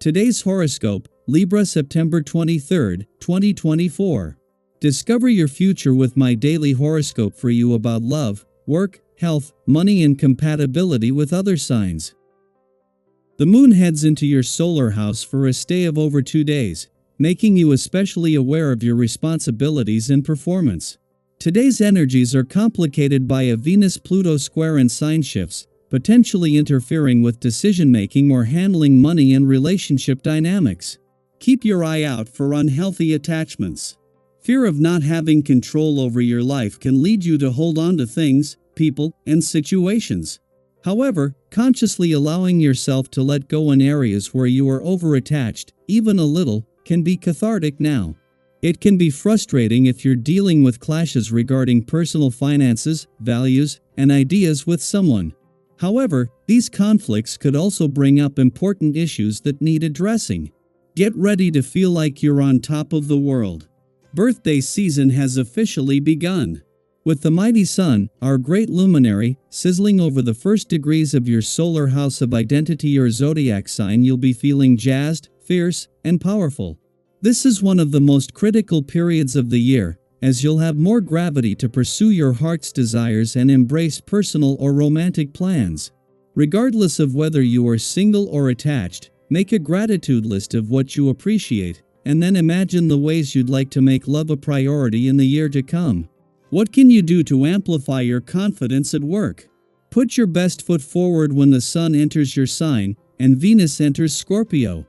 Today's horoscope, Libra September 23, 2024. Discover your future with my daily horoscope for you about love, work, health, money and compatibility with other signs. The moon heads into your solar house for a stay of over 2 days, making you especially aware of your responsibilities and performance. Today's energies are complicated by a Venus-Pluto square and sign shifts, potentially interfering with decision-making or handling money and relationship dynamics. Keep your eye out for unhealthy attachments. Fear of not having control over your life can lead you to hold on to things, people, and situations. However, consciously allowing yourself to let go in areas where you are over-attached, even a little, can be cathartic now. It can be frustrating if you're dealing with clashes regarding personal finances, values, and ideas with someone. However, these conflicts could also bring up important issues that need addressing. Get ready to feel like you're on top of the world. Birthday season has officially begun. With the mighty sun, our great luminary, sizzling over the first degrees of your solar house of identity or zodiac sign, you'll be feeling jazzed, fierce, and powerful. This is one of the most critical periods of the year, as you'll have more gravity to pursue your heart's desires and embrace personal or romantic plans. Regardless of whether you are single or attached, make a gratitude list of what you appreciate, and then imagine the ways you'd like to make love a priority in the year to come. What can you do to amplify your confidence at work? Put your best foot forward when the sun enters your sign and Venus enters Scorpio.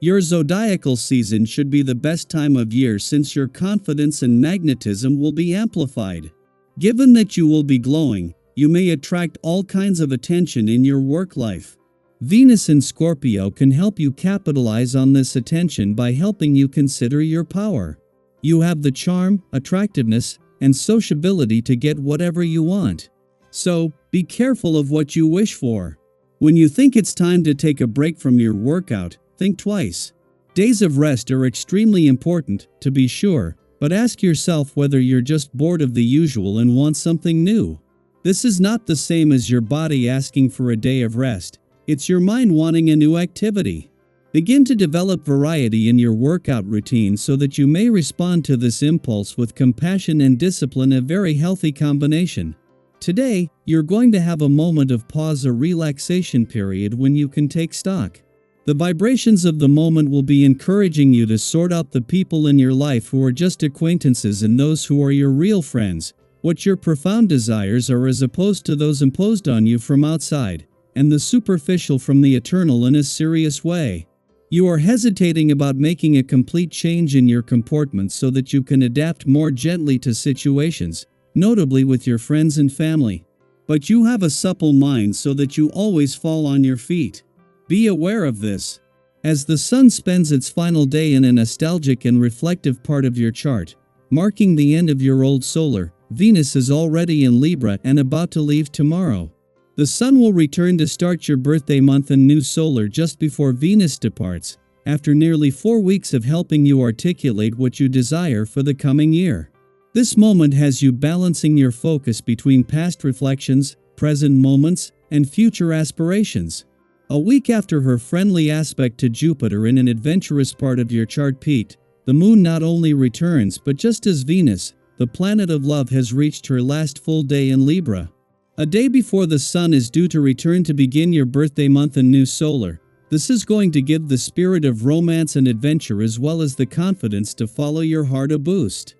Your zodiacal season should be the best time of year since your confidence and magnetism will be amplified. Given that you will be glowing, you may attract all kinds of attention in your work life. Venus in Scorpio can help you capitalize on this attention by helping you consider your power. You have the charm, attractiveness, and sociability to get whatever you want. So, be careful of what you wish for. When you think it's time to take a break from your workout, think twice. Days of rest are extremely important, to be sure, but ask yourself whether you're just bored of the usual and want something new. This is not the same as your body asking for a day of rest. It's your mind wanting a new activity. Begin to develop variety in your workout routine so that you may respond to this impulse with compassion and discipline, a very healthy combination. Today, you're going to have a moment of pause, a relaxation period when you can take stock. The vibrations of the moment will be encouraging you to sort out the people in your life who are just acquaintances and those who are your real friends, what your profound desires are as opposed to those imposed on you from outside, and the superficial from the eternal in a serious way. You are hesitating about making a complete change in your comportment so that you can adapt more gently to situations, notably with your friends and family. But you have a supple mind so that you always fall on your feet. Be aware of this. As the sun spends its final day in a nostalgic and reflective part of your chart, marking the end of your old solar, Venus is already in Libra and about to leave tomorrow. The sun will return to start your birthday month in new solar just before Venus departs, after nearly 4 weeks of helping you articulate what you desire for the coming year. This moment has you balancing your focus between past reflections, present moments, and future aspirations. A week after her friendly aspect to Jupiter in an adventurous part of your chart peaked, the moon not only returns but just as Venus, the planet of love, has reached her last full day in Libra. A day before the sun is due to return to begin your birthday month in new solar, this is going to give the spirit of romance and adventure as well as the confidence to follow your heart a boost.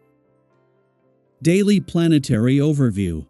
Daily Planetary Overview.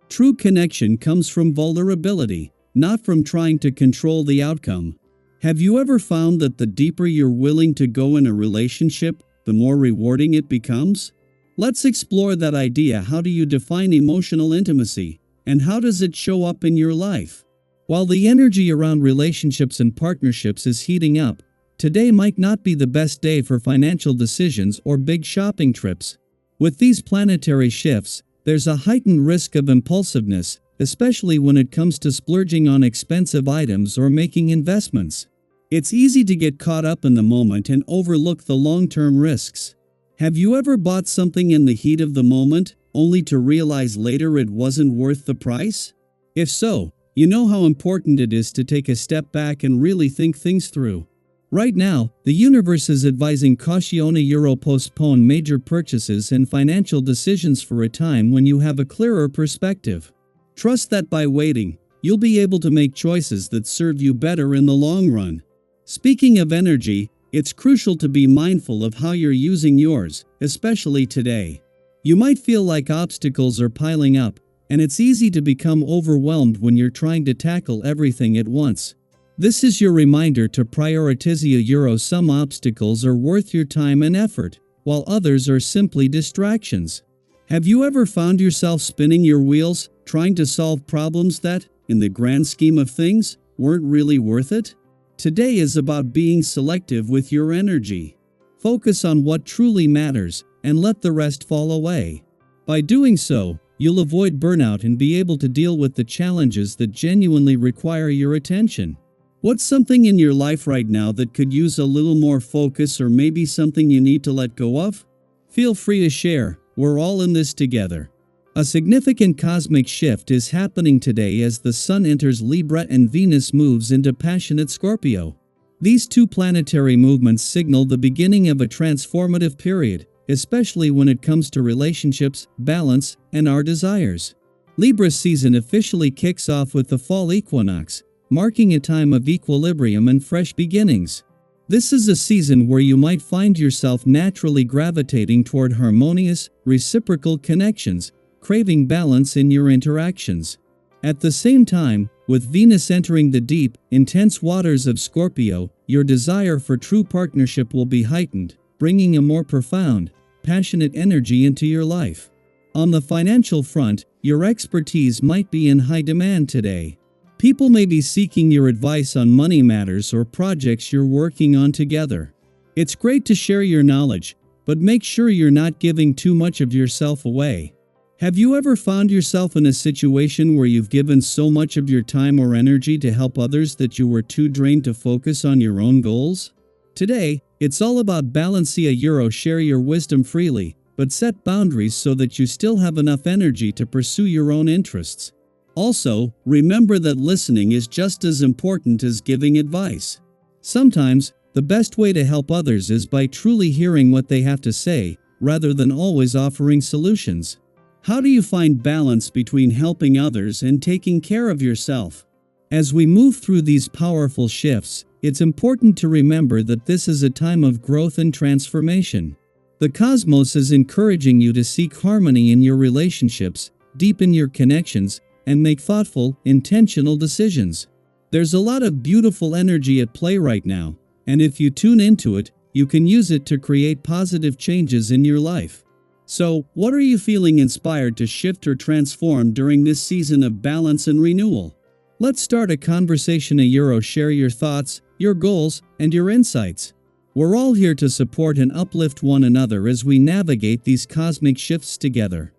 True connection comes from vulnerability, not from trying to control the outcome. Have you ever found that the deeper you're willing to go in a relationship, the more rewarding it becomes? Let's explore that idea. How do you define emotional intimacy, and how does it show up in your life? While the energy around relationships and partnerships is heating up, today might not be the best day for financial decisions or big shopping trips. With these planetary shifts, there's a heightened risk of impulsiveness, especially when it comes to splurging on expensive items or making investments. It's easy to get caught up in the moment and overlook the long-term risks. Have you ever bought something in the heat of the moment, only to realize later it wasn't worth the price? If so, you know how important it is to take a step back and really think things through. Right now, the universe is advising caution euro postpone major purchases and financial decisions for a time when you have a clearer perspective. Trust that by waiting, you'll be able to make choices that serve you better in the long run. Speaking of energy, it's crucial to be mindful of how you're using yours, especially today. You might feel like obstacles are piling up, and it's easy to become overwhelmed when you're trying to tackle everything at once. This is your reminder to prioritize euro. Some obstacles are worth your time and effort, while others are simply distractions. Have you ever found yourself spinning your wheels, trying to solve problems that, in the grand scheme of things, weren't really worth it? Today is about being selective with your energy. Focus on what truly matters, and let the rest fall away. By doing so, you'll avoid burnout and be able to deal with the challenges that genuinely require your attention. What's something in your life right now that could use a little more focus, or maybe something you need to let go of? Feel free to share, we're all in this together. A significant cosmic shift is happening today as the Sun enters Libra and Venus moves into passionate Scorpio. These two planetary movements signal the beginning of a transformative period, especially when it comes to relationships, balance, and our desires. Libra's season officially kicks off with the fall equinox, marking a time of equilibrium and fresh beginnings. This is a season where you might find yourself naturally gravitating toward harmonious, reciprocal connections, craving balance in your interactions. At the same time, with Venus entering the deep, intense waters of Scorpio, your desire for true partnership will be heightened, bringing a more profound, passionate energy into your life. On the financial front, your expertise might be in high demand today. People may be seeking your advice on money matters or projects you're working on together. It's great to share your knowledge, but make sure you're not giving too much of yourself away. Have you ever found yourself in a situation where you've given so much of your time or energy to help others that you were too drained to focus on your own goals? Today, it's all about balance. Share your wisdom freely, but set boundaries so that you still have enough energy to pursue your own interests. Also, remember that listening is just as important as giving advice. Sometimes, the best way to help others is by truly hearing what they have to say, rather than always offering solutions. How do you find balance between helping others and taking care of yourself? As we move through these powerful shifts, it's important to remember that this is a time of growth and transformation. The cosmos is encouraging you to seek harmony in your relationships, deepen your connections, and make thoughtful, intentional decisions. There's a lot of beautiful energy at play right now, and if you tune into it, you can use it to create positive changes in your life. So, what are you feeling inspired to shift or transform during this season of balance and renewal? Let's start a conversation. Share your thoughts, your goals, and your insights. We're all here to support and uplift one another as we navigate these cosmic shifts together.